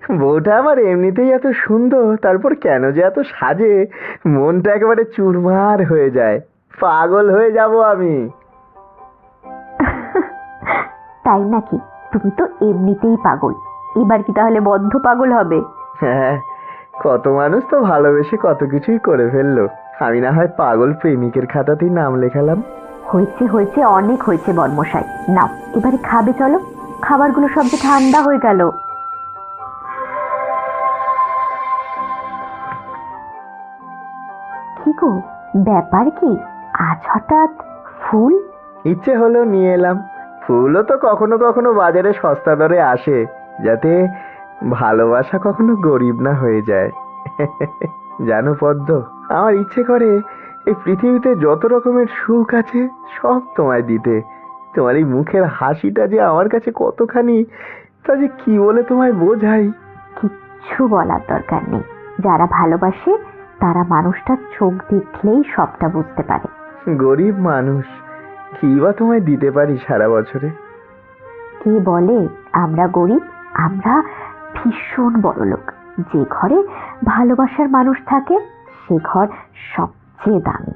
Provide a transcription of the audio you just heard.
বউটা আমার এমনিতেই এত সুন্দর, তারপর কেন যে এত সাজে, মনটা একেবারে চুরমার হয়ে যায়। পাগল হয়ে যাব আমি। তাই নাকি? তুমি তো এমনিতেই পাগল, এবার কি তাহলে বদ্ধ পাগল হবে? হ্যাঁ, কত মানুষ তো ভালোবেসে কত কিছুই করে ফেললো, আমি না হয় পাগল প্রেমিকের খাতাতেই নাম লেখালাম। হয়েছে হয়েছে, অনেক হয়েছে বর্মশাই। নাও এবারে খাবে, চলো। খাবারগুলো সব যে ঠান্ডা হয়ে গেল। কি গো, ব্যাপার কি আজ হঠাৎ ফুল? ইচ্ছে হলো নিয়ে এলাম। ফুলও তো কখনো কখনো বাজারে সস্তা দরে আসে, যাতে ভালোবাসা কখনো গরিব না হয়ে যায়। জানো পদ্ম, আমার ইচ্ছে করে এই পৃথিবীতে যত রকমের সুখ আছে সব তোমায় দিতে। তোমার এই মুখের হাসিটা যে আমার কাছে কতখানি, তা যে কি বলে তোমায় বোঝাই। কিচ্ছু বলার দরকার নেই। যারা ভালোবাসে তারা মানুষটার চোখ দেখলেই সবটা বুঝতে পারে। গরিব মানুষ, কি বা তোমায় দিতে পারি সারা বছরে? কে বলে আমরা গরিব? আমরা ভীষণ বড়লোক। যে ঘরে ভালোবাসার মানুষ থাকে সে ঘর সবচেয়ে দামি।